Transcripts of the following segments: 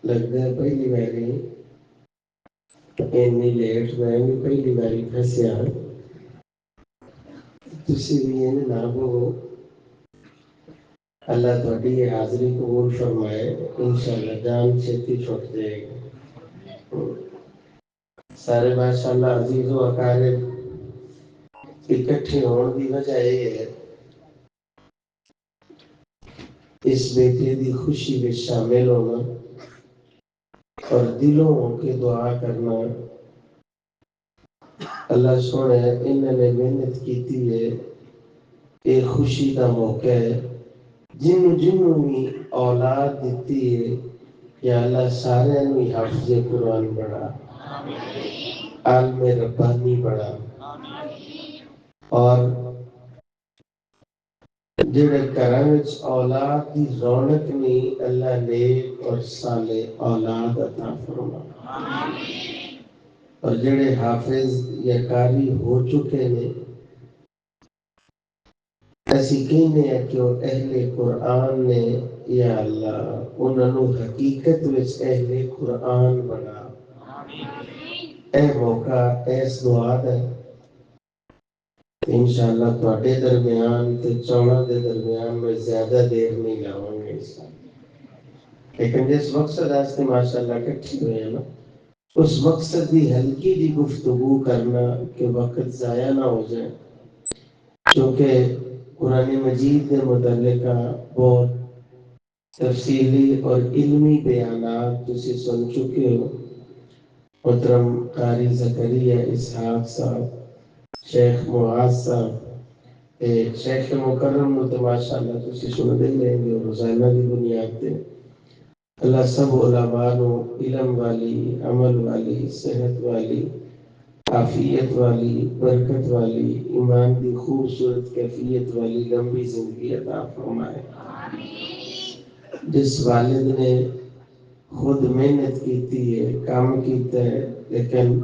لگتا ہے پہلی باری اینی لیٹ میں بھی پہلی باری پھسیا تسی بھی یہ نہ ہو اللہ تھوڑی یہ حاضری قبول فرمائے انشاءاللہ جان چھتی چھوٹ جائے گی سارے ماشاءاللہ عزیز و اقارب اکٹھے ہونے کی وجہ یہ ہے اس بیٹے دی خوشی میں شامل ہونا اور دلوں کے دعا کرنا اللہ سونے انہوں نے محنت کی ہے ایک خوشی کا موقع ہے جنوں بھی اولاد دیتی ہے یا اللہ سارے نوی حافظ قرآن بڑھا عالم ربانی بڑھا اور جڑے کرنچ اولاد کی رونق نہیں اللہ نیک اور صالح اولاد عطا فرما اور جڑے حافظ یا قاری ہو چکے ہیں ایسی کہنے ہیں کہ وہ اہل قرآن نے یا اللہ انہوں حقیقت وچ اہل قرآن بنا اے موقع ایس دعا ہے انشاءاللہ تواڈے درمیان تے چوڑا دے درمیان میں زیادہ دیر نہیں لاؤں گے لیکن جس مقصد آستے ماشاءاللہ کٹھی ہوئے ہیں نا اس مقصد دی ہلکی دی گفتگو کرنا کہ وقت ضائع نہ ہو جائے چونکہ قرآن مجید کے متعلقہ بہت تفصیلی اور علمی بیانات تسی سن چکے ہو محترم قاری زکریا اسحاق صاحب شیخ معاذ صاحب شیخ مکرم ماشاءاللہ تسی سن دے لیں گے روزانہ کی بنیاد پہ اللہ سب علماء نو علم والی عمل والی صحت والی عافیت والی برکت والی ایمان کی خوبصورت کیفیت والی لمبی زندگی عطا فرمائے جس والد نے خود محنت کیتی ہے کام کیتا ہے لیکن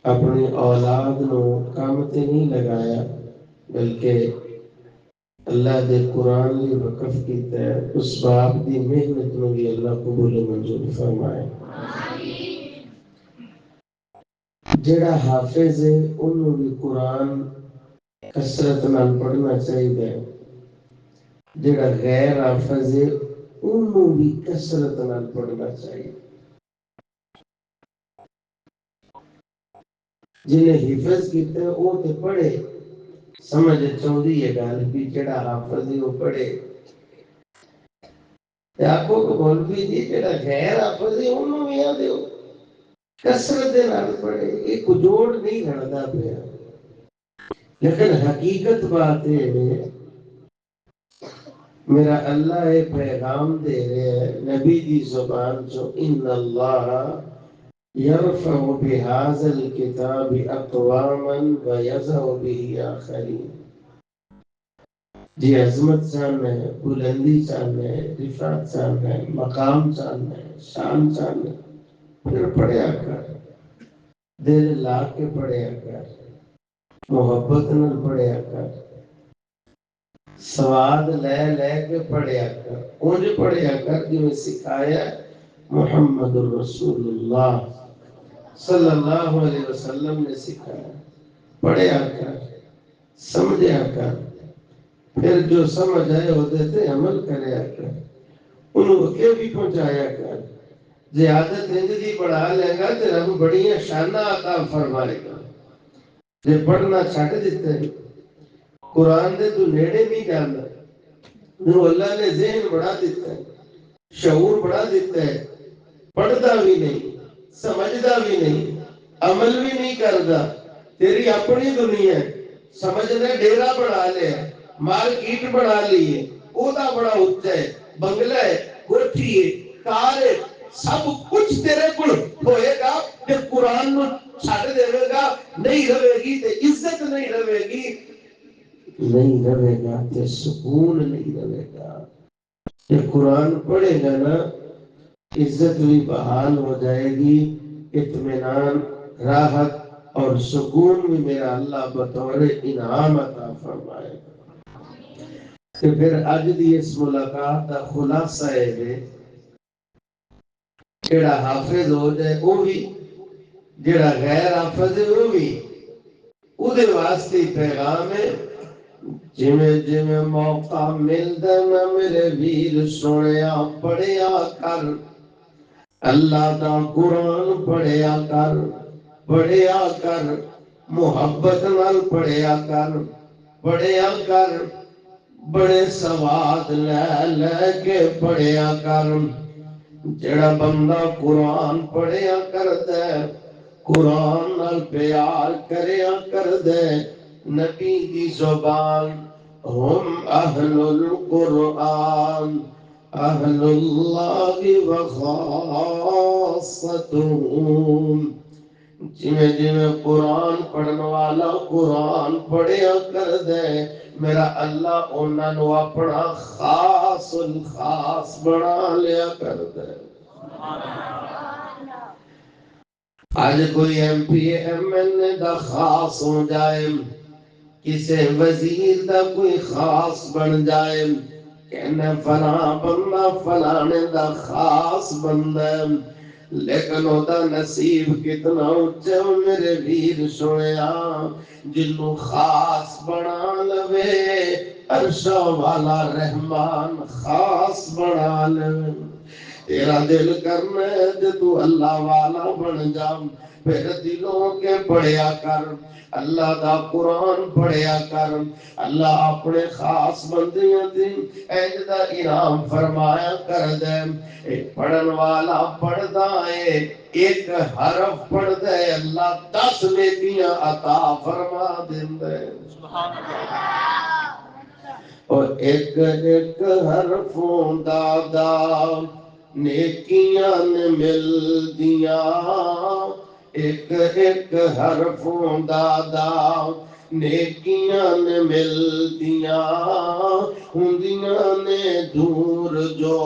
اپنی اولاد نو کام تے نہیں لگایا بلکہ اللہ دے قرآن لی وقف کیتا ہے اس باپ دی محنت نو بھی اللہ قبول منظور فرمائے جڑا حافظ ہے انہوں بھی قرآن کثرت نال پڑھنا چاہیے جڑا غیر حافظ ہے انہوں بھی کثرت نال پڑھنا چاہیے جنہیں حفظ کیتے ہیں وہ تے پڑھے سمجھ چوندی ہے گال بھی جڑا حافظ ہے وہ پڑھے آپ کو مولوی جی جڑا غیر حافظ ہے انہوں بھی آدھے ہو کثرت دے نال پڑھے ایک جوڑ نہیں رہتا پیا لیکن حقیقت بات ہے میرا اللہ ایک پیغام دے رہے ہیں نبی دی زبان جو ان اللہ یرفع بهذا الكتاب اقواما ويذع به آخرین جی عظمت چاہنا ہے بلندی چاہنا ہے رفعت چاہنا ہے مقام چاہنا ہے شان چاہنا ہے پھر پڑھیا کر دل لا کے پڑھیا کر محبت نال پڑھیا کر سواد لے لے کے پڑھیا کر انج پڑھیا کر جو سکھایا محمد الرسول اللہ صلی اللہ علیہ وسلم نے سکھایا پڑھیا کر سمجھیا کر پھر جو سمجھ آئے ہوتے تھے عمل کریا کر انہوں کے بھی پہنچایا کر زیادت ہندی بڑھا لے گا تو رب بڑیاں شانہ عطا فرمائے گا جے پڑھنا چھٹ دیتے ہیں قرآن دے تو نیڑے نہیں جانا انہوں اللہ نے ذہن بڑھا دیتا ہے شعور بڑھا دیتا ہے پڑھتا بھی نہیں سمجھتا بھی نہیں عمل بھی نہیں کرتا تیری اپنی دنیا ہے سمجھنے ڈیرا بڑھا لے مارکیٹ بڑھا لی ہے اودا بڑا اچھا ہے بنگلہ ہے گرٹھی ہے کار ہے سب کچھ تیرے کل ہوئے گا کہ قرآن نو چھاڑ دے گا نہیں رہے گی تے عزت نہیں رہے گی نہیں رہے گا تے سکون نہیں رہے گا کہ قرآن پڑھے گا نا عزت بھی بحال ہو جائے گی اطمینان راحت اور سکون بھی میرا اللہ بطور انعام عطا فرمائے کہ پھر آج دی اس ملاقات کا خلاصہ ہے جڑا حافظ ہو جائے وہ بھی، جڑا غیر حافظ ہے وہ بھی، او دے واسطے پیغام ہے جویں جویں موقع ملدا نہ میرے ویر سنیا پڑھیا کر، اللہ دا قرآن پڑھیا کر، پڑھیا کر، محبت نال پڑھیا کر، پڑھیا کر، بڑے سواد لے لے کے پڑھیا کر۔ جڑا بندہ قرآن پڑھیا کردا ہے، قرآن نال پیار کریا کردے، نبی دی زبان ہم اہل القرآن اہل اللہ و خاصتہم۔ جویں جویں قرآن پڑھن والا قرآن پڑھیا کردے، میرا اللہ انہاں نو اپنا خاص الخاص بنا لیا کردے۔ آج کوئی M P M L A دا خاص ہو جائے، کسے وزیر دا کوئی خاص بن جائے، کہنا فلاں بندہ فلانے دا خاص بندہ، لیکن او دا نصیب کتنا اونچا میرے ویر سنیا، جنوں خاص بنا لوے عرشہ والا رحمان خاص بنا لوے۔ تیرا دل کرنا ہے کہ تو اللہ والا بن جا، پھر دلوں کے پڑھیا کر، اللہ دا قرآن پڑھیا کر۔ اللہ اپنے خاص بندیاں دی اینج دا انعام فرمایا کر دے، ایک پڑھن والا پڑھدا ہے، ایک حرف پڑھدا ہے، اللہ 10 نیکیاں عطا فرما دیندا ہے۔ سبحان اللہ۔ اور ایک ایک حرفوں دا نیکیاں نے مل دیاں، ایک ایک حرفوں دا نیکیاں نے مل دیاں، ہوندیاں نے دور جو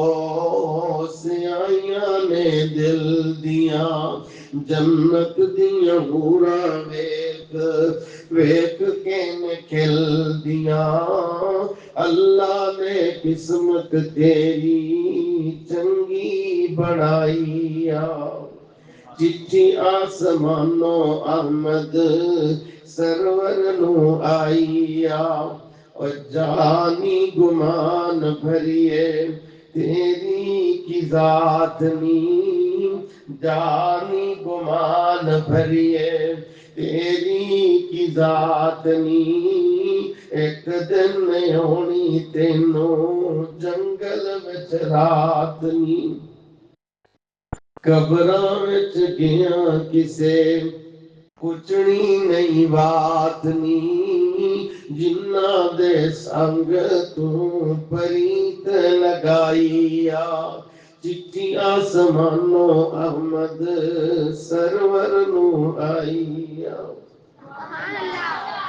سیائیاں نے دل دیاں، جنت دیاں حوراں ویکھ ویکھ کے نکل دیاں، اللہ نے قسمت تیری چنگی بنائی۔ چٹھی آسمانوں احمد سرور نو آئی، اور جانی گمان بھریے تیری کی ذات نی، جانی گمان بھریے تیری کی ذات نی، ایک دن ہونی تینوں جنگل وچ رات نی، قبراں وچ گیا کسے کچنی نہیں بات نی، جنہ دے سنگ تو پریت لگائی، چٹھی آسمانوں احمد سرور نو آئی۔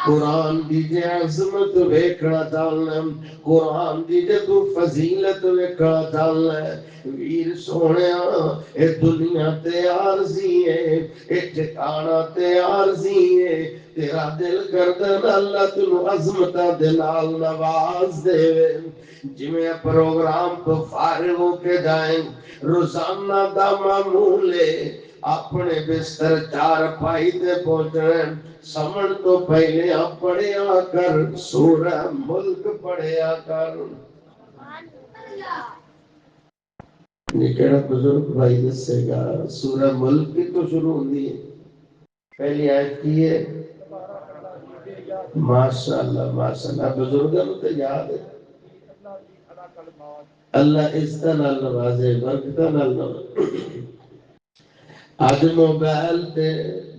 قرآن دی جے عظمت ویکھنا چاہنا، قرآن دی جے تو فضیلت ویکھنا چاہنا، ویر سونیا اے دنیا تے عارضی ہے، اے ٹھکانا تے عارضی ہے، تیرا دل کردن اللہ تنو عظمتہ دے نال نواز دے، جویں پروگرام تو فارغ ہو کے جائیں، روزانہ دا معمول ہے، اپنے بستر چار پائی تے پہنچنے، سمجھ تو پہلے پڑھیا کر سورہ ملک پڑھیا کر۔ یہ کہڑا بزرگ بھائی دسے گا، سورہ ملک کی تو شروع ہوندی ہے، پہلی آیت کی ہے ماشاءاللہ ماشاءاللہ، بزرگوں تو یاد ہے، اللہ عزت نال نوازے، برکت نال نوازے۔ آج موبائل تے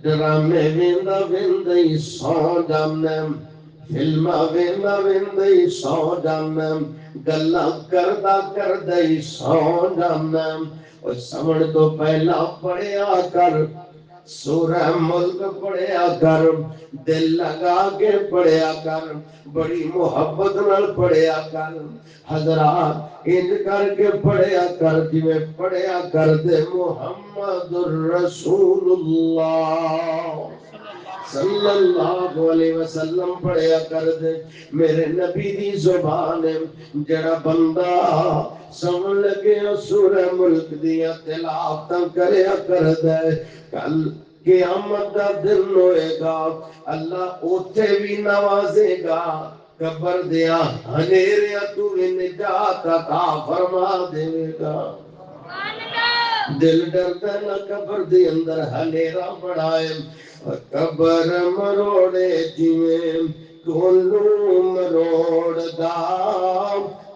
ڈرامے ویندا ویندا ہی سو جانا، فلماں ویندا ویندا ہی سو جانا، گلاں کردا کردا ہی سو جانا، اور سمجھ تو پہلا پڑھیا کر سورہ ملک پڑھیا کر، دل لگا کے پڑھیا کر، بڑی محبت نال پڑھیا کر، حضرات انج کر کے پڑھیا کر جویں پڑھیا کر دے محمد الرسول اللہ صلی اللہ علیہ وسلم پڑھیا کر دے میرے نبی دی زبان ہے جڑا بندہ سمجھ لگے سورہ ملک دیا تلاوت کریا کر دے کل قیامت دا دن ہوئے گا اللہ اوتھے بھی نوازے گا قبر دیا ہنیریا تو بھی نجات عطا فرما دے گا دل ڈرتا نہ قبر دے اندر ہنیرا بڑھائے قبر مروڑے جیویں کولو مروڑ دا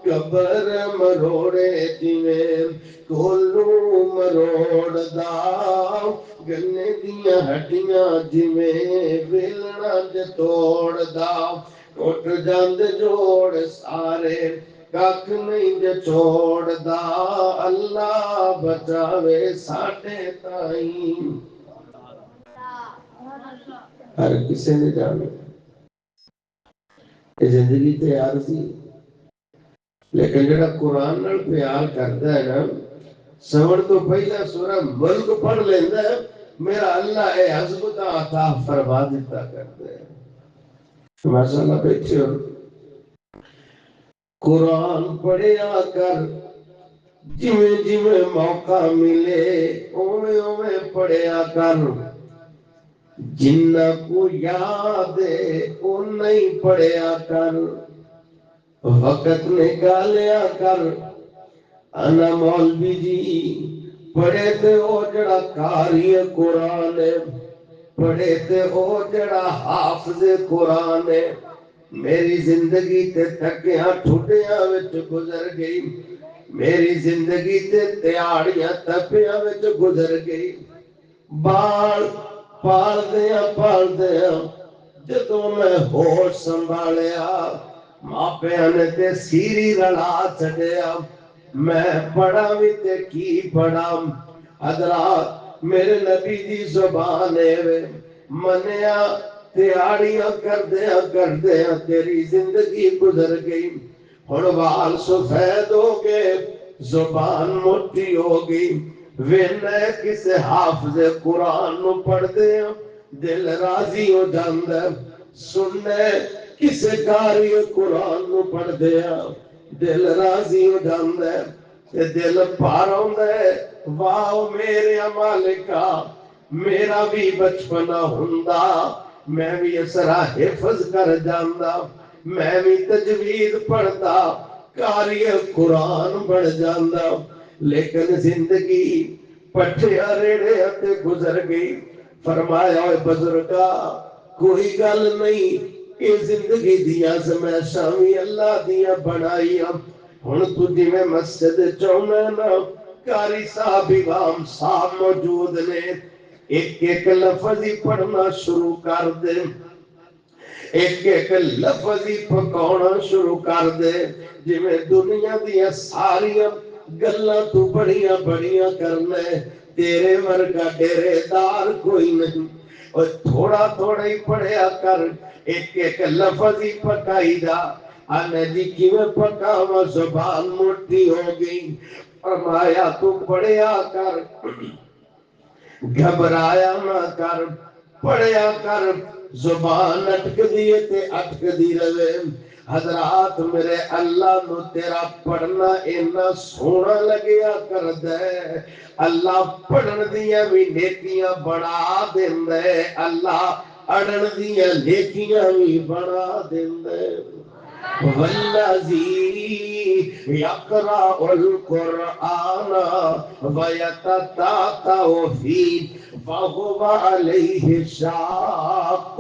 قبر مروڑے جیویں کولو مروڑ دا گنے دیاں ہڈیاں جیویں ویلنا دے توڑ دا ٹوٹ جاند جوڑ سارے کاک نہیں جے چھوڑ دا اللہ بچاوے ساٹے تائیں ہر کسی نے جانا یہ زندگی تیار سی لیکن جڑا قرآن نال پیار کرتا ہے نا سمجھ تو پہلا سورہ ملک پڑھ لیندہ ہے میرا اللہ اے حضبت عطا فرما دیتا کرتا ہے ماشاءاللہ بیٹھے ہو قرآن پڑھیا کر جویں جویں موقع ملے اویں اویں پڑھیا کر جنہ کو یاد ہے وہ نہیں پڑھیا کر وقت نکالیا کر انا مولوی جی پڑھے تے او جڑا قاری قرآن ہے پڑھے تے او جڑا حافظ قرآن ہے میری زندگی تے تھکیاں ٹھٹیاں وچ گزر گئی میری زندگی تے تیاڑیاں تپیاں وچ گزر گئی بال پال دیا جدوں میں ہوش سنبھالیا ماپیاں نے تے سیری رلا چھڈیا میں پڑھا بھی تے کی پڑھا حضرات میرے نبی دی زبان ہے منیا تیاڑیاں کردیا تیری زندگی گزر گئی ہن وال سفید ہو گئے زبان موٹی ہو گئی وینے کسے حافظ قرآن نو پڑھ دے دل راضی ہو جاندہ سننے کسے قاری قرآن نو پڑھ دے دل راضی ہو جاندہ دل پار ہوندے واو میرے مالکا میرا بھی بچپنا ہوندا میں بھی اسرا حفظ کر جاندہ میں بھی تجوید پڑھتا قاری قرآن بڑھ جاندہ لیکن زندگی پٹھیا ریڑے اتے گزر گئی فرمایا اے بزرگا کوئی گل نہیں کہ زندگی دیا زمیشہ بھی اللہ دیا بنائیا ہن تجھے میں مسجد چونا نا قاری صاحب امام صاحب موجود نے ایک ایک لفظ ہی پڑھنا شروع کر دے ایک ایک لفظ ہی پکاؤنا شروع کر دے جی میں دنیا دیا ساریاں گلہ تو بڑیاں بڑیاں کرنے تیرے ورگا ڈیرے دار کوئی نہیں اور تھوڑا تھوڑا ہی پڑھیا کر ایک ایک لفظ ہی پکائی دا آنے جی کیویں پکاوا زبان موٹی ہو گئی فرمایا تو پڑھیا کر گھبرایا نہ کر پڑھیا کر زبان اٹک دیئے تے اٹک دی روے حضرات میرے اللہ نو تیرا پڑھنا اینا سونا لگیا کر دے اللہ پڑھن دیا بھی نیکیاں بڑھا دیں دے اللہ اڑن دیا نیکیاں بھی بڑھا دیں دے والذی یقرأ القرآن ویتتعتع فیہ فہو علیہ شاق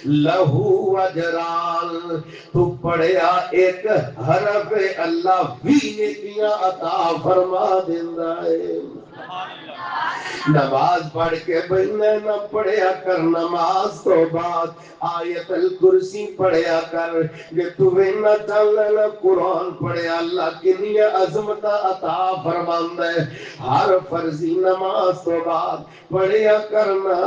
لہو اجران تو پڑھیا ایک حرف اللہ بھی نیکیاں عطا فرما دیندہ ہے نماز پڑھ کے بہنے نہ پڑھیا کر نماز تو بعد آیت الکرسی پڑھیا کر کہ تو بہنہ چلنا قرآن پڑھیا اللہ کی نیا عظمت عطا فرماندہ ہے ہر فرضی نماز تو بعد پڑھیا کرنا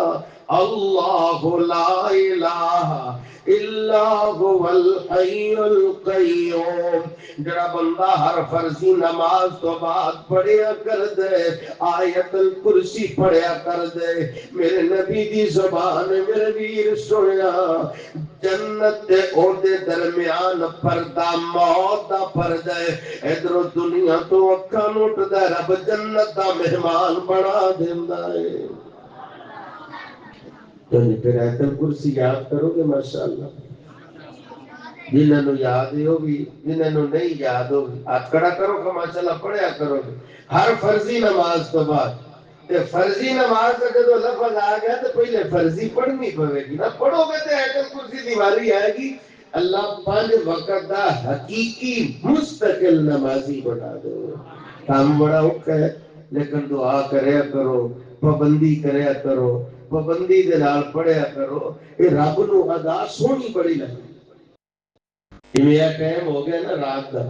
اللہ لا الہ الا هو الحی القیوم. جڑا بندہ ہر فرضی نماز تو بعد پڑھیا کر دے آیت الکرسی پڑھیا کر دے میرے نبی دی زبان میرے ویر سنیا جنت دے او دے درمیان پردہ موت دا پردہ ادھر دنیا تو اکھاں نٹ دے رب جنت دا مہمان بنا دیندا ہے. تو پھر آیت الکرسی یاد کرو گے ماشاءاللہ. جنہوں نے یاد ہوگی جنہوں نے نہیں یاد ہوگی ہاتھ کھڑا کرو کہ ماشاءاللہ پڑھیا کرو گے ہر فرضی نماز تو بعد. تے فرضی نماز کا جو لفظ آ گیا تو پہلے فرضی پڑھنی پڑے گی نا. پڑھو گے تو آیت الکرسی دیواری آئے گی. اللہ 5 وقت دا حقیقی مستقل نمازی بنا دو. کام بڑا اوکھا ہے لیکن دعا کریا کرو پابندی کریا کرو پابندی دے نال پڑھیا کرو. یہ رب نو ادا سونی بڑی لگی. یہ ٹائم ہو گیا نا رات کا.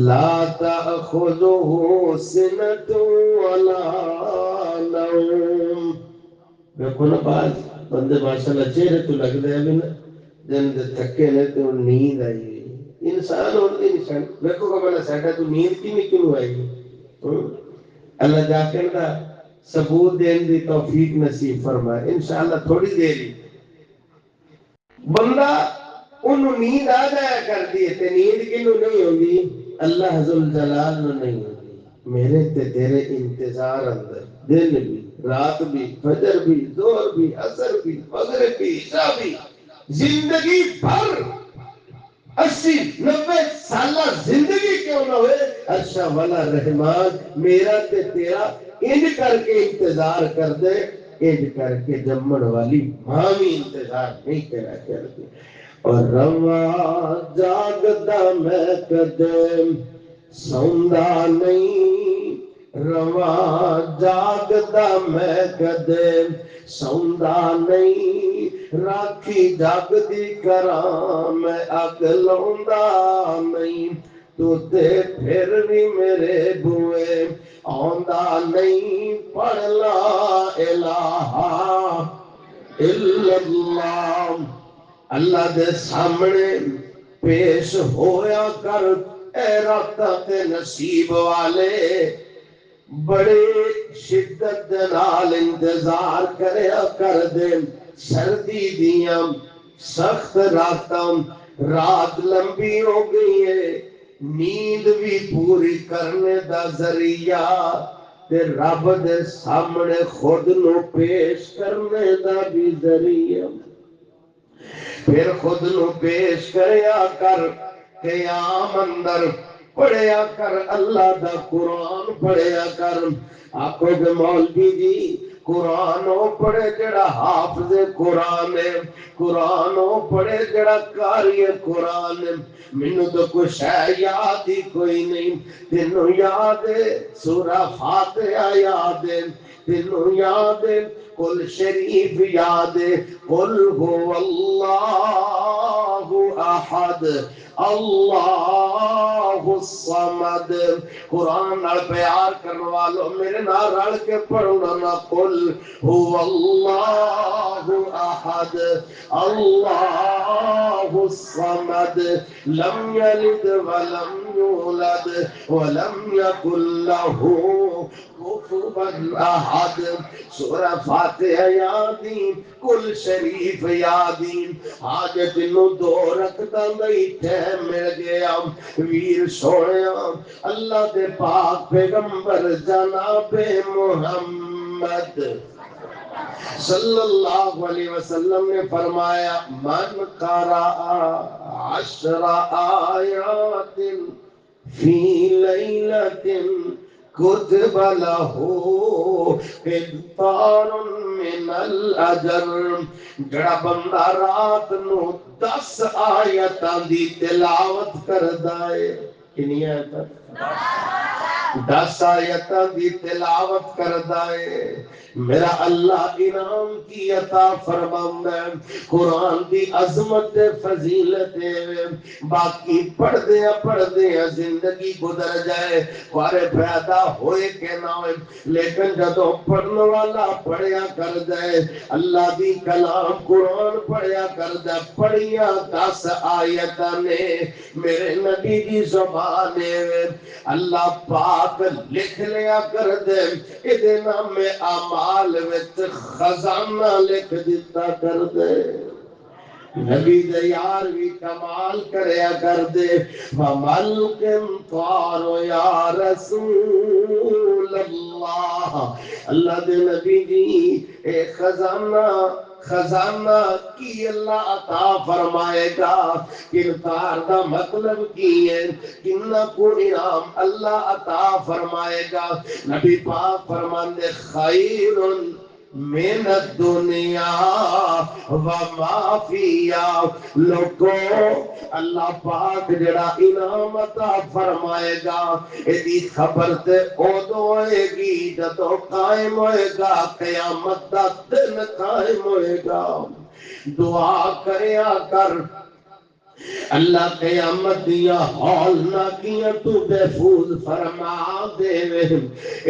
لا تأخذه سنة ولا نوم. دیکھو نا بعض بندے ماشاءاللہ چہرے تو لگ دے ابھی نا جن دے تھکے نے تو نیند آئی ہوئی. انسان ہوتی انسان دیکھو کہ بنا سیٹا تو نیند کی نہیں کیوں آئی. اللہ جا کے نا ثبوت دین دی توفیق نصیب فرمائے انشاءاللہ. تھوڑی دیر بندہ انہوں نیند آ جایا کر دیئے تے نیند کنوں نہیں ہوگی اللہ ذوالجلال نو نہیں ہوگی. میرے تے تیرے انتظار اندر دن بھی رات بھی فجر بھی ظہر بھی عصر بھی مغرب بھی عشاء بھی زندگی بھر 80-90 سالہ زندگی کیوں نہ ہوئے عرشہ والا رحمان میرا تے تیرا انج کر کے انتظار کر دے. انج کر کے جمن والی ماں بھی انتظار نہیں کرا کرتی. اور رواں جاگدا میں قدم سوندا نہیں رواں جاگدا میں قدم سوندا نہیں راکھی جاگدی کراں میں اگ لوندا نہیں. تو تے پھر بھی میرے بوئے آندا نہیں پڑھ لا الہ الا اللہ. اللہ دے سامنے پیش ہویا کر اے راتا تے نصیب والے بڑے شدت نال انتظار کریا کر دے. سردی دیاں سخت راتاں رات لمبی ہو گئی ہے نیند بھی پوری کرنے دا ذریعہ تے رب دے سامنے خود نو پیش کرنے دا بھی ذریعہ. پھر خود نو پیش کریا کر قیام اندر پڑھیا کر اللہ دا قرآن پڑھیا کر. آکھو کہ مولوی جی قرآن او پڑھے جڑا حافظ قرآن ہے قرآن او پڑھے جڑا قاری قرآن ہے. مینوں تو کچھ ہے یاد ہی کوئی نہیں. تینوں یاد ہے سورہ فاتحہ یاد ہے تینوں یاد ہے قل شریف یاد ہے قل هو اللہ احد اللہ الصمد. قرآن نال پیار کرنے والوں میرے نال رل کے پڑھو نا قل هو اللہ احد اللہ الصمد لم یلد ولم یولد ولم یکن له کفوا احد. سورہ فاتحہ یادین کل شریف یادین آج تینوں 2 رکھتاں دئی ٹائم مل گیا. ویر سوڑیا اللہ دے پاک پیغمبر جناب محمد صلی اللہ علیہ وسلم نے فرمایا من قرأ 10 آیات فی لیلۃ کتب له قنطار من الاجر. جڑا بندہ رات نو 10 آیتاں دی تلاوت کردا ہے کنی آیتاں 10 آیتاں دی تلاوت کردا ہے، میرا اللہ انعام کی عطا فرماؤں ہے، قرآن دی عظمت فضیلت ہے، باقی پڑھ دے زندگی گزر جائے، پارے پیدا ہوئے کہ نہ ہوئے، لیکن جدو پڑھنے والا پڑھیا کر جائے، اللہ دی کلام قرآن پڑھیا کر جائے، پڑھیا 10 آیتاں نے میرے نبی دی زبانے اللہ پاک لکھ لیا کر دے، ادھے نام اعمال وچ خزانہ لکھ دیتا کر دے، نبی دے یار بھی کمال کریا کر دے، وَمَلْكِمْ طَارُ یا رسول اللہ، اللہ دے نبی جی اے خزانہ کی اللہ عطا فرمائے گا، کردار دا مطلب کی ہے، کنہ کو انعام اللہ عطا فرمائے گا، نبی پاک فرماندے خیر من الدنیا وما فیہا، لوگو اللہ پاک جڑا انعام عطا فرمائے گا، ایدی خبر تے اودو ہوئے گی جدو قائم ہوئے گا، قیامت دا دن قائم ہوئے گا، دعا کریا کر اللہ قیامت دیا حال نہ کیا تو محفوظ فرما دے،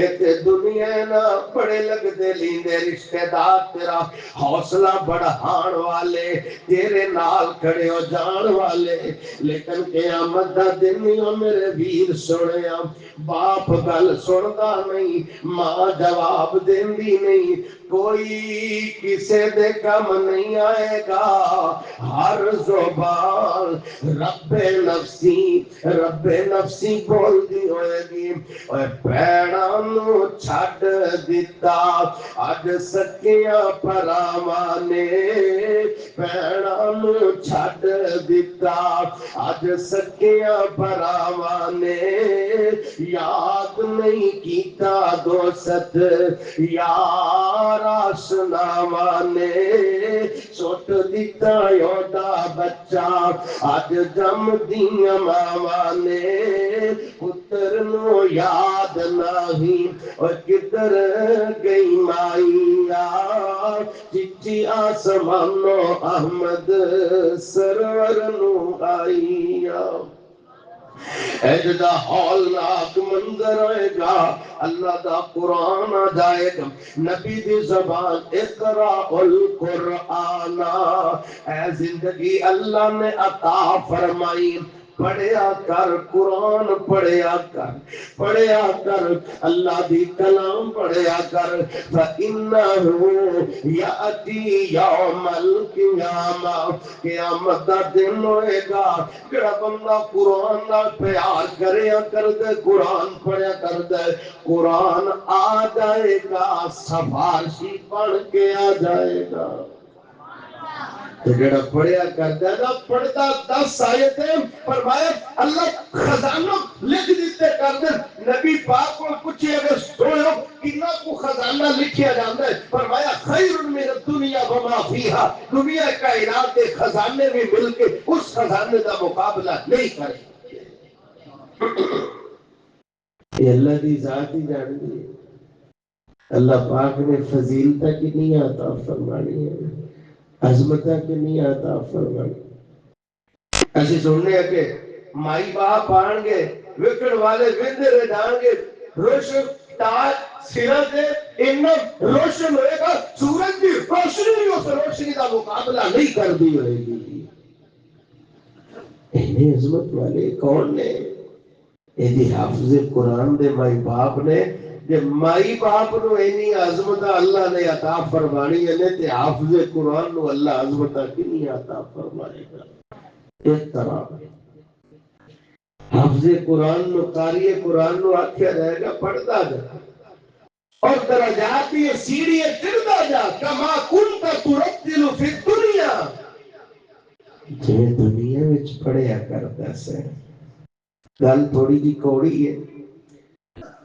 ایتے دنیا نہ بڑے لگ دے لیندے رشتہ دار تیرا حوصلہ بڑھان والے تیرے نال کھڑے ہو جان والے، لیکن قیامت دا دن نہیں میرے ویر سنیا، باپ گل سندا نہیں، ماں جواب دیندی نہیں، کوئی کسے دے کم نہیں آئے گا، ہر زبان رب نفسی بول دی ہوئے گی، اور پیڑانو چھڑ دیتا آج سکیاں پراوانے، پیڑانو چھڑ دیتا آج سکیاں پراوانے، یاد نہیں کیتا دوست یار آشناوانے، سوٹ دیتا یوڈا بچہ آج جم دیاں ماوانے، پتر نو یاد نہیں اور کدھر گئی مائیا، چچی آسمانو احمد سرور نو آئیا، ایجدہ ہولناک منظر آئے گا، اللہ دا قرآن آ جائے گا، نبی دی زبان اقرأ القرآن، اے زندگی اللہ نے عطا فرمائی، پڑھیا کر قرآن پڑھیا کر اللہ دی کلام پڑھیا کر، فَإِنَّهُ يَأْتِي يَوْمَ الْقِيَامَةِ، قیامت دا دن ہوئے گا، جڑا بندہ قرآن نہ پیار کریا کر دے، قرآن پڑھیا کر دے، قرآن آ جائے گا، سفارشی پڑھ کے آ جائے گا، تو جڑا پڑھیا کرتا ہے نا، پڑھتا 10 آیتیں، فرمایا اللہ خزانہ لکھ دیتے کر دے، نبی پاک کو پوچھے اگر سوئے کنہ کو خزانہ لکھیا جاندہ ہے، فرمایا خیر من الدنیا وما فیہا، دنیا کائنات کے خزانے بھی مل کے اس خزانے کا مقابلہ نہیں کرے، یہ اللہ دی ذات ہی جان دی ہے، اللہ پاک نے فضیلتہ کی نہیں عطا فرمانی ہے، عظمتہ کی نہیں عطا فرمانی، ایسی سننے ہیں کہ مائی باپ آن گے وکڑ والے وندے رہ جان گے، روشن تاج سرہ دے انم روشن ہوئے گا، سورج بھی روشنی اس روشنی کا مقابلہ نہیں کر دی ہوئے گی، انہیں عظمت والے کون نے، ایدی حافظ قرآن دے مائی باپ نے، جب مائی باپ نو اینی عظمتہ اللہ نے عطا فرمانی ہے تے حافظ قرآن نو اللہ عظمتہ کی نہیں عطا فرمائے گا، ایک طرح حافظ قرآن نو قاری قرآن نو آکھیا جائے گا پڑھتا جا اور درجاتی سیڑھی چڑھتا جا کما کنتا ترتل فی الدنیا، جے دنیا وچ پڑھیا کرتا سے گل تھوڑی جی کوڑی ہے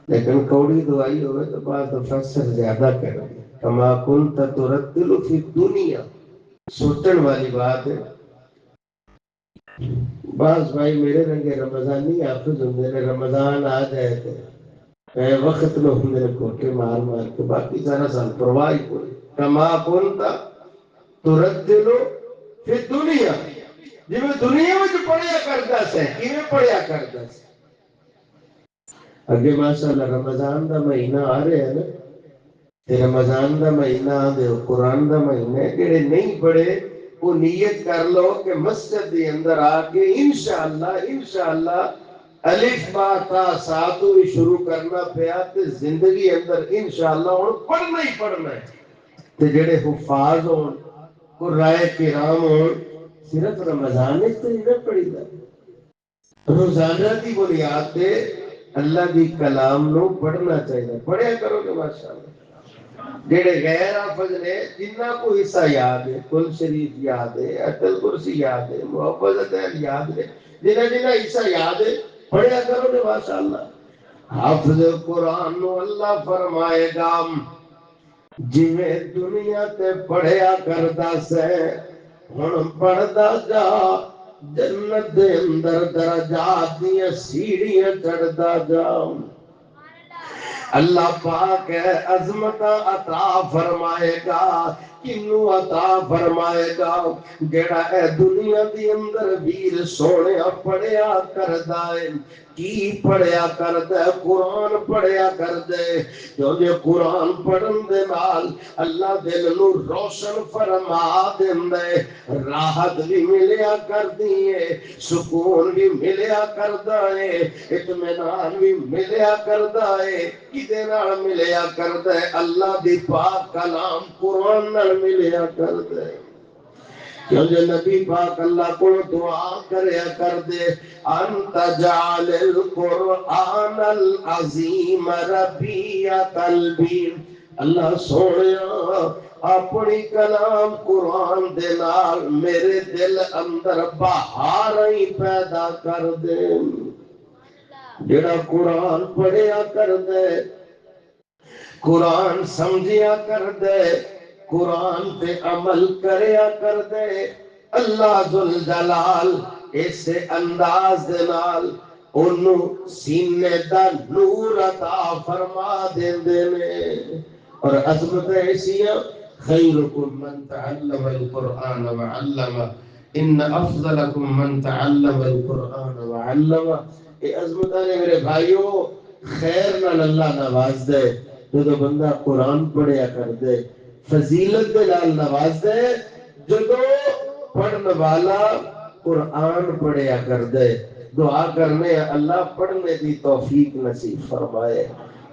لیکن کوڑی دعائی ہوئے تو بعد تفسر زیادہ کریں، کما کنتا ترتل فی الدنیا، سوچن والی بات ہے، بعض بھائی میرے رنگے رمضانی حافظ ہوندے نے، رمضان آ جائے تھے وقت نو میرے کوٹے مار مار کے باقی سارا سال پرواہ ہی کوئی کما کنتا تردلو پھر دنیا جی میں دنیا میں جو پڑھیا کرتا سے کیویں پڑھیا کرتا سے اگے ماشاءاللہ رمضان دا مہینہ آ رہا ہے نا تے رمضان دا مہینہ دے قرآن دا مہینہ ہے جڑے نہیں پڑھے وہ نیت کر لو کہ مسجد دے اندر آ کے انشاءاللہ الف با تا ساتو ہی شروع کرنا پیا تے زندگی اندر انشاءاللہ ہن پڑھنا ہی پڑھنا ہے تے جڑے حفاظ ہون قرائے کرام ہون صرف رمضان میں تو نہیں پڑھی دا روزانہ دی بنیاد تے اللہ دی کلام نو پڑھنا چاہیے پڑھیا کرو کہ ماشاءاللہ جڑے غیر حافظ نے جنہ کو حصہ یاد ہے کل شریف یاد ہے ایتل کرسی یاد ہے محفظتین یاد ہے جنہ جنہ حصہ یاد ہے پڑھیا کرو کہ ماشاءاللہ حافظ قرآن نو اللہ فرمائے گا جویں دنیا تے پڑھیا کردا سے ہن پڑھدا جا جنت دے اندر درجات دیاں سیڑھیاں چڑھدا جا اللہ پاک ہے عظمت عطا فرمائے گا کنو عطا فرمائے گا جڑا اے دنیا دی اندر ویر سونے پڑھیا کردا ہے کی پڑھیا کردا ہے قرآن پڑھیا کردے جو جے قرآن پڑھن دے نال اللہ دل نو روشن فرما دے راحت بھی ملیا کردی ہے سکون بھی ملیا کردا ہے اطمینان بھی ملیا کردا ہے کدے نال ملیا کردا ہے اللہ دی پاک کلام قرآن نال ملیا کردا ہے کیونکہ نبی پاک اللہ کو دعا کریا کر دے انت جعل القرآن العظیم ربیع قلبی اللہ سونیا اپنی کلام قرآن دے نال میرے دل اندر بہار ہی پیدا کر دے جڑا قرآن پڑھیا کر دے قرآن سمجھیا کر دے قرآن پہ عمل کریا کر دے اللہ ذوالجلال ایسے انداز دنال انہوں سینے دا نور عطا فرما دے نے اور عظمت ایسیاں خیرکم من تعلم القرآن وعلم ان افضلکم من تعلم القرآن وعلم اے عظمت نے میرے بھائیوں خیر نال اللہ نواز دے جو بندہ قرآن پڑھیا کر دے فضیلت دے نال نواز دے جدو پڑھن والا قرآن پڑھیا کر دے دعا کرنے اللہ پڑھنے دی توفیق نصیب فرمائے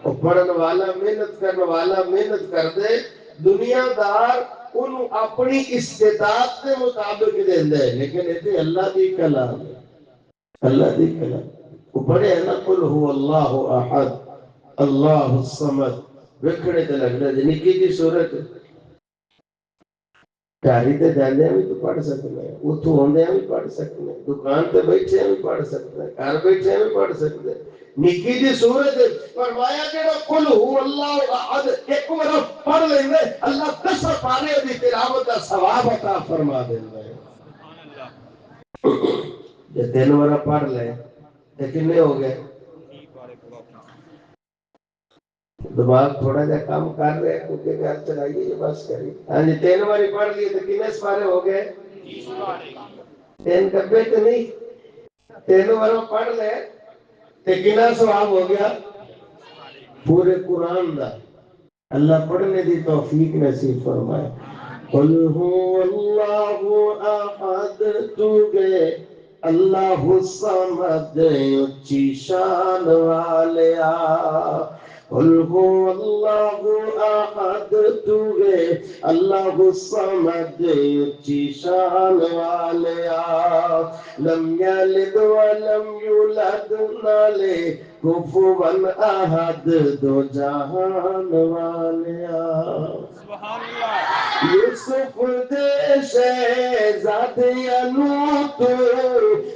اور پڑھن والا محنت کرنے والا محنت کر دے دنیا دار انہوں اپنی استطاعت کے مطابق دے دے لیکن یہ اللہ دی کلام ہے اللہ دی کلام وہ پڑھے ہے نا قل هو اللہ احد اللہ الصمد وکھڑے تے لگ رہا نکی جی صورت گاڑی تے جاندے بھی تو پڑھ سکتے ہیں اتھوں ہوندے بھی پڑھ سکتے ہیں دکان تے بیٹھے بھی پڑھ سکتے ہیں گھر بیٹھے بھی پڑھ سکتے ہیں نکی جی صورت فرمایا کہ قل هو اللہ احد ایک بار پڑھ لیں اللہ 10 پارے دی تلاوت کا ثواب عطا فرما دیندا ہے جے 3 بار پڑھ لے تے کتنے ہو گئے دماغ تھوڑا جا کام کر رہے ہیں کیونکہ گھر چلائیے یہ بس کریے ہاں جی 3 باری پڑھ لیے تو کتنے سپارے ہو گئے 3 کبے تو نہیں 3 بار پڑھ لے تو کتنا ثواب ہو گیا پورے قرآن دا اللہ پڑھنے دی توفیق نصیب فرمائے قل هو اللہ احد تو گئے اللہ الصمد اچھی شان والیا قل هو اللہ احد تو گئے اللہ الصمد اچھی شان والیا لم یلد ولم یولد نالے کفوا احد دو جہان والیا سبحان اللہ یوسف دے شہزادیاں نو تو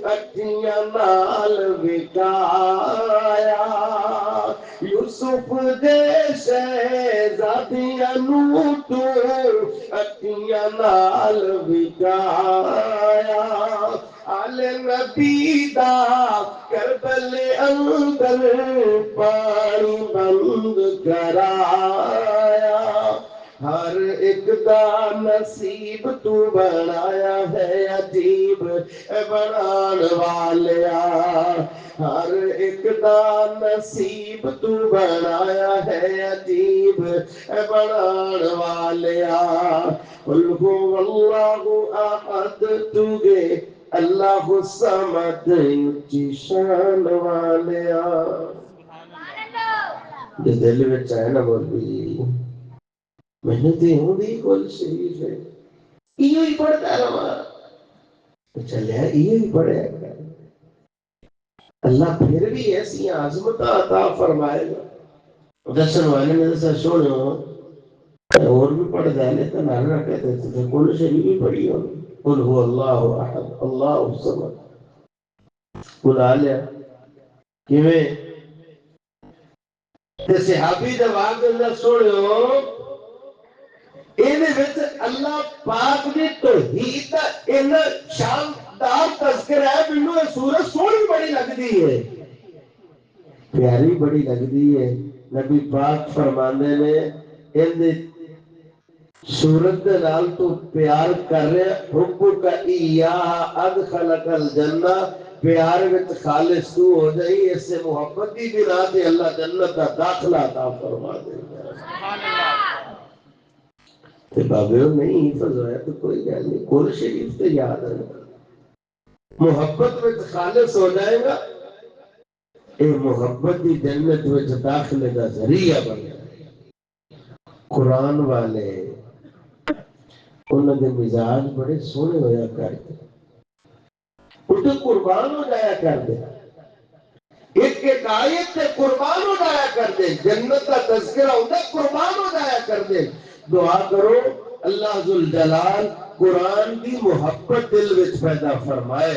اکھیاں نال وکایا یوسف دے شہزادیاں نو تو اکھیاں نال وکایا آل نبی دا کربل اندر پانی بند کرایا ہر ایک دا نصیب تو بنایا ہے عجیب بنان والیا ہر ایک دا نصیب تو بنایا ہے عجیب بنان والیا قل هو اللہ احد تو گے اللہ الصمد اچھی شان والیا جس دل میں چاہے نا مولوی محنت ہوں دی کل شریف ہے یہ ہی پڑھتا رہا تو چلے یہ ہی پڑھے اللہ پھر بھی ایسی عظمت عطا فرمائے گا دسن والے میں دسا سوڑو اور بھی پڑھ دے لیتا نانا کہتے تھے کل شریف ہی پڑھی ہوگی قل هو اللہ احد اللہ الصمد قل آلیا کیویں تے صحابی جواب اللہ سوڑو اینے وچ اللہ پاک دی توحید دا اینا شاندار تذکرہ ہے بنو یہ سورت سونی بڑی لگ دی ہے پیاری بڑی لگ دی ہے نبی پاک فرمانے میں ان سورت دلال تو پیار کر رہے حب کا ایاہ ادخلک الجنہ پیار وچ خالص تو ہو جائی اس سے محبت کی بنا تے اللہ جنت کا داخلہ عطا فرما دے گا سبحان اللہ تے بابیو نہیں حفظ ہویا تو کوئی گل نہیں قرآن شریف تے یاد ہے محبت وچ خالص ہو جائے گا اے محبت دی جنت وچ داخلے دا ذریعہ بن جائے قرآن والے انہوں نے مزاج بڑے سونے ہویا کرتے انہیں قربان ہو جایا کرتے ایک آیت سے قربان ہو جایا کرتے جنت کا تذکرہ ہوتا قربان ہو جایا کرتے دعا کرو اللہ ذوالجلال قرآن کی محبت دل وچ پیدا فرمائے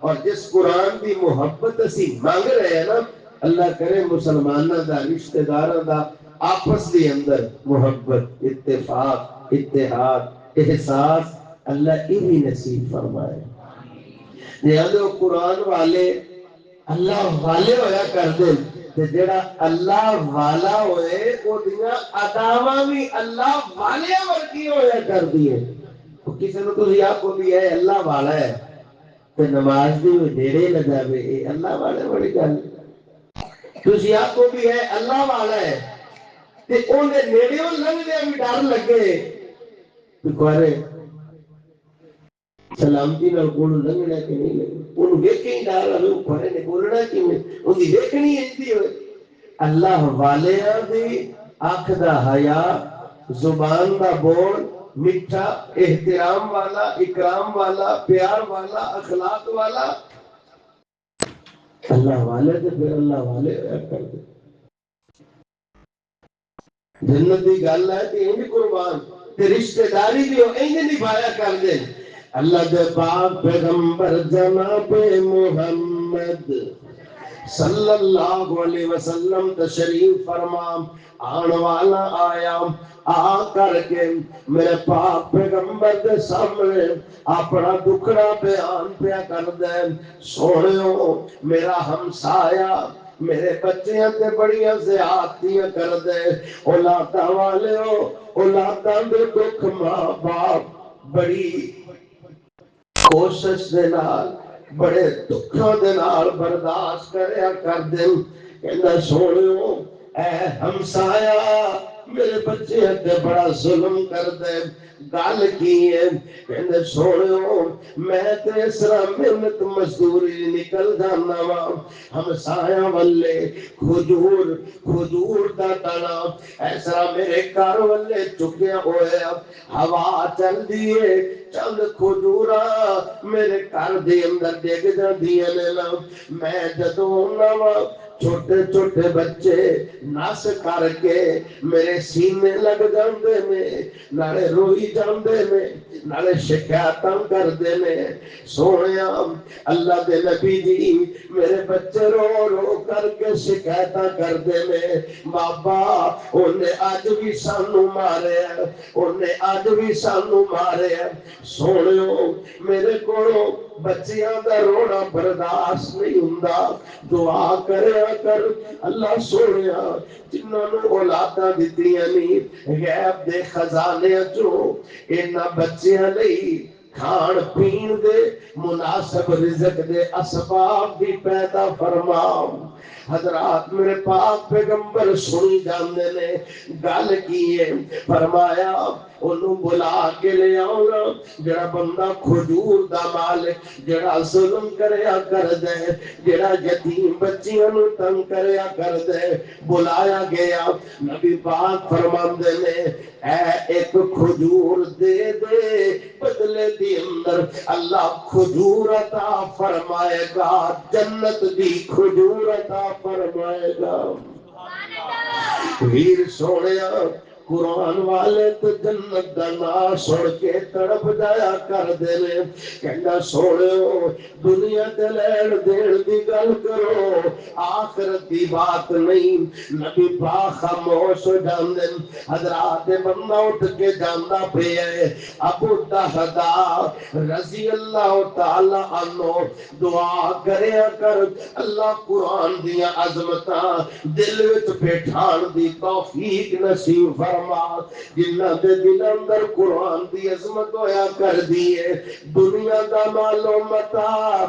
اور جس قرآن کی محبت اسی مانگ رہے ہیں نا اللہ کرے مسلمانوں دا رشتہ داراں دا آپس دی اندر محبت اتفاق اتحاد احساس اللہ انہی نصیب فرمائے لہذا قرآن والے اللہ والے ہویا کر دے تے جڑا اللہ والا ہوئے وہ دیاں اداواں بھی اللہ والے ورگی ہویا کر دیے کسی نے تو یا کو بھی ہے اللہ والا ہے تے نماز دی ڈیڑے لگاوے اے اللہ والے بڑی گل تو یا کو بھی ہے اللہ والا ہے تے اونے نیڑیوں لنگدے بھی ڈر لگے کوارے سلامتی نال کول لنگنا کہ نہیں لگے انہوں ویکھیں ڈر آوے اوپر نے بولنا کیویں ان دی ویکھنی ایندی ہوئے اللہ والیاں دی اکھ دا حیا زبان دا بول میٹھا احترام والا اکرام والا پیار والا اخلاق والا اللہ والے تے پھر اللہ والے ہویا کر دے جنت دی گل ہے کہ انج قربان تے رشتہ داری بھی انج نبھایا کر دے اللہ دے پاک پیغمبر جناب محمد صلی اللہ علیہ وسلم تشریف فرما آن والا آیا آ کر کے میرے پاک پیغمبر دے سامنے اپنا دکھڑا بیان پیا کر دے سونیو میرا ہمسایا میرے بچیاں تے بڑیاں زیادتیاں کر دے اولاداں والے ہو اولاداں دے دکھ ماں باپ بڑی کوشش دے نال بڑے دکھاں دے نال برداشت کریا کر دے کہندا سونیو اے ہمسایا میرے بچے تے بڑا ظلم کر دے گل کی ہے کہندے سونیو میں تے اس طرح محنت مزدوری نکل جانا وا ہمسایا والے کھجور دا تنا ایسا میرے گھر والے چکیا ہویا ہوا چل دیے چند کھجورا میرے گھر دے اندر ڈگ جاندیاں نے نا میں جدوں نوا چھوٹے چھوٹے بچے نس کر کے میرے سینے لگ جاندے میں نالے روئی جاندے میں نالے شکایتاں کردے میں سونیا اللہ دے نبی جی میرے بچے رو رو کر کے شکایتاں کردے میں بابا انہیں اج بھی سانو مارے انہیں اج بھی سانو مارے سونیو میرے کو بچیاں دا رونا برداشت نہیں ہوندا دعا کریا کر اللہ سونیا جنہاں نوں اولاداں دتیاں نہیں غیب دے خزانے چوں انہاں بچیاں لئی کھان پین دے مناسب رزق دے اسباب بھی پیدا فرما حضرات میرے پاک پیغمبر سنی جاندے نے گل کی ہے فرمایا انہوں بلا کے لے آؤنا جڑا بندہ کھجور دا مالک جڑا ظلم کریا کر دے جڑا یتیم بچیاں نوں تنگ کریا کر دے بلایا گیا نبی پاک فرماندے نے اے ایک کھجور دے دے بدلے دی اندر اللہ کھجور عطا فرمائے گا جنت دی کھجور عطا فرمائے گا ویر سونیا قرآن والے تو جنت دا نام سن کے تڑپ جایا کر دے نے کہنا سونیو دنیا تے لین دین دی گل کرو آخرت دی بات نہیں نبی پاک خاموش ہو جاندے حضرات بندہ اٹھ کے جاندا پیا ہے ابو الدرداء رضی اللہ تعالی عنہ دعا کریا کر اللہ قرآن دیا عظمتاں دل وچ بٹھان دی توفیق نصیب فرما جنہاں دے دل اندر قرآن دی عظمت ہویا کر دیے دنیا دا مال و متاع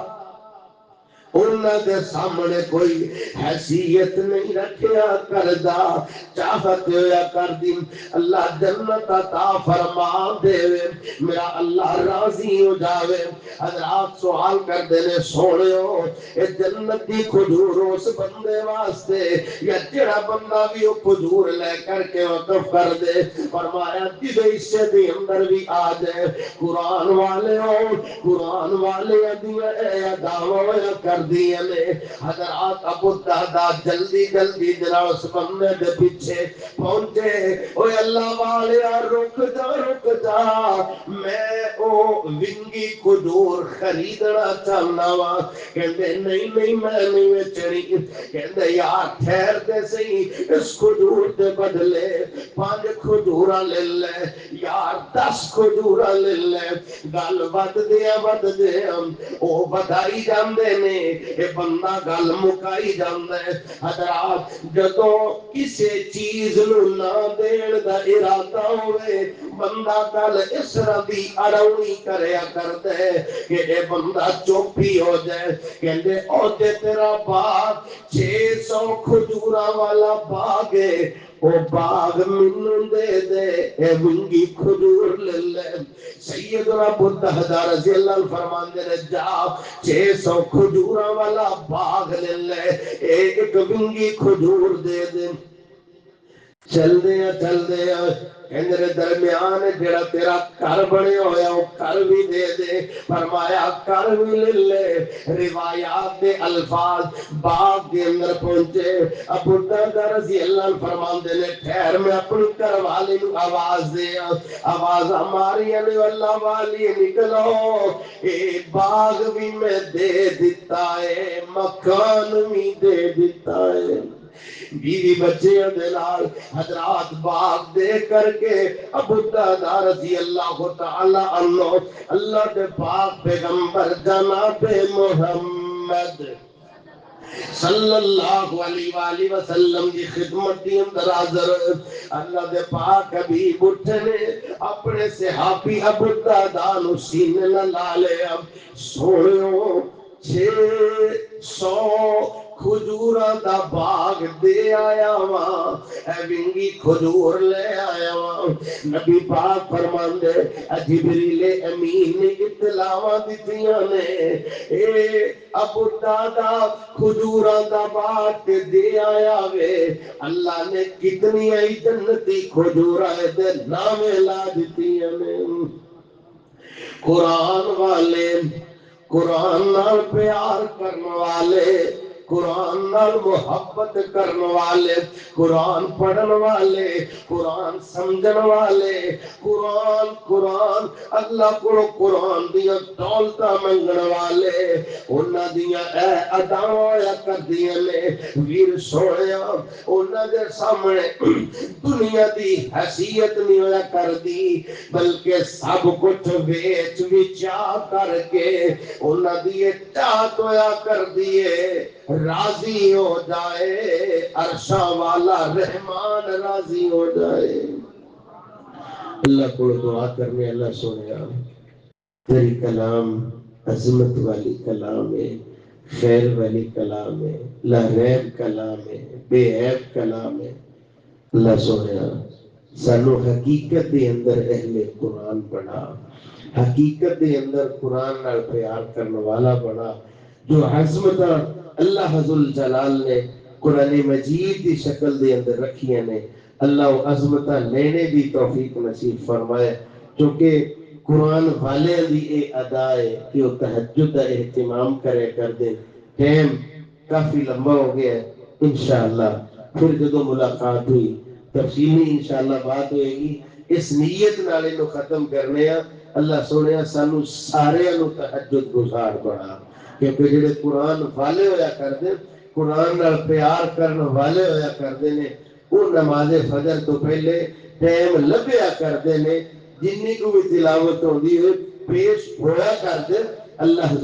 انہاں دے سامنے کوئی حیثیت نہیں رکھیا کردا چاہت ہویا کر دی اللہ جنت عطا فرما دے میرا اللہ راضی ہو جاوے حضرات سوال کر دینے سونیو اے جنت دی کھجور اس بندے واسطے یا جڑا بندہ بھی وہ کھجور لے کر کے وقف کر دے فرمایا جدے حصے دی اندر بھی آ جائے قرآن والے ہو قرآن والے دیا اے دعوی کر دیے نے حضرات ابو الدرداء جلدی جلدی جنا اس بندے دے پیچھے پہنچے اوے اللہ والے رک جا میں او ونگی کھجور خریدنا چاہنا وا کہندے نہیں میں نہیں ویچنی کہندے یار ٹھہر دے سی اس کھجور دے بدلے 5 کھجوراں لے لے یار 10 کھجوراں لے لے گل ود دیا او بدائی جاندے نے اے بندہ گل مکائی جاندا ہے حضرات جدوں کسے چیز نو نہ دین دا ارادہ ہوئے بندہ گل اس طرح دی اڑاونی کریا کردا ہے کہ اے بندہ چپ ہی ہو جائے کہندے او تے تیرا باغ 600 کھجوراں والا باغ ہے او باغ مینوں دے دے اے ونگی کھجور لے لے سیدنا ابو الدرداء رضی اللہ عنہ فرماندے نے جا 600 کھجوراں والا باغ لے لے ایک ونگی کھجور دے دے چل دیا اندر درمیان جڑا تیرا گھر بنے ہویا وہ گھر بھی دے دے فرمایا گھر بھی لے لے روایات دے الفاظ باغ کے اندر پہنچے ابو الدرداء رضی اللہ عنہ فرماندے نے ٹھہر میں اپنی گھر والی نو آواز دیا آواز ہماری علی اللہ والی نکلو اے باغ بھی میں دے دیتا ہے مکان بھی دے دیتا ہے بیوی بچے دلال حضرات باغ دے کر کے ابو الدرداء رضی اللہ تعالی عنہ اللہ دے پاک پیغمبر جناب محمد صلی اللہ علیہ وآلہ وسلم کی خدمت دی اندر حاضر اللہ دے پاک حبیب اٹھے نے اپنے صحابی ابو الدرداء نو سینے نہ لا لیا سونیو 600 کھجوراں دا باغ دے آیا وہاں اے ونگی کھجور لے آیا وہاں نبی پاک فرماندے جبریل امین نے اطلاعاں دتیاں نے اے ابو الدرداء کھجوراں دا باغ دے آیا وے اللہ نے کتنی ای جنتی کھجوراں دے نام لا دتیاں نے قرآن والے قرآن نال پیار کرنے والے قرآن نال محبت کرن والے، قرآن پڑھن والے، قرآن سمجھن والے، قرآن اللہ کو قرآن دیا دولتاں منگن والے، انہاں دیا اے اداواں کردیاں نے ویر سوڑیا، انہاں دے سامنے دنیا دی حیثیت نہیں ہویا کر دی، بلکہ سب کچھ ویچ وچا کر کے انہاں دی اطاعت ہویا کر دیے، راضی ہو جائے عرشاں والا رحمان راضی ہو جائے۔ اللہ کو دعا کرنے، اللہ سنیا تیری کلام عظمت والی کلام ہے، خیر والی کلام ہے، لا ریب کلام ہے، بے عیب کلام ہے۔ اللہ سنیا سانو حقیقت دے اندر اہل قرآن بنا، حقیقت دے اندر قرآن نال پیار کرنے والا بنا، جو عظمت اللہ حضل جلال نے قرآن مجید دی شکل دے اندر رکھیاں نے، اللہ وہ عظمتہ لینے دی توفیق نصیب فرمائے، چونکہ قرآن والے دی اے ادا ہے کہ وہ تہجد دا اہتمام کرے کر دیں۔ ٹیم کافی لمبا ہو گیا ہے، انشاءاللہ پھر جدو ملاقات ہوئی تفصیلی انشاءاللہ بات ہوئے گی۔ اس نیت نالے نو ختم کرنے ہیں، اللہ سونے سانو سارے نو تہجد گزار بنا، کیونکہ جڑے قرآن والے ہویا کر دیں، قرآن نال پیار کرنے والے ہویا کر دیں نے، وہ نماز فجر تو پہلے ٹائم لبیا کر دیں نے، جنی کو بھی تلاوت ہوندی ہے پیش ہویا کر دیں۔ اللہ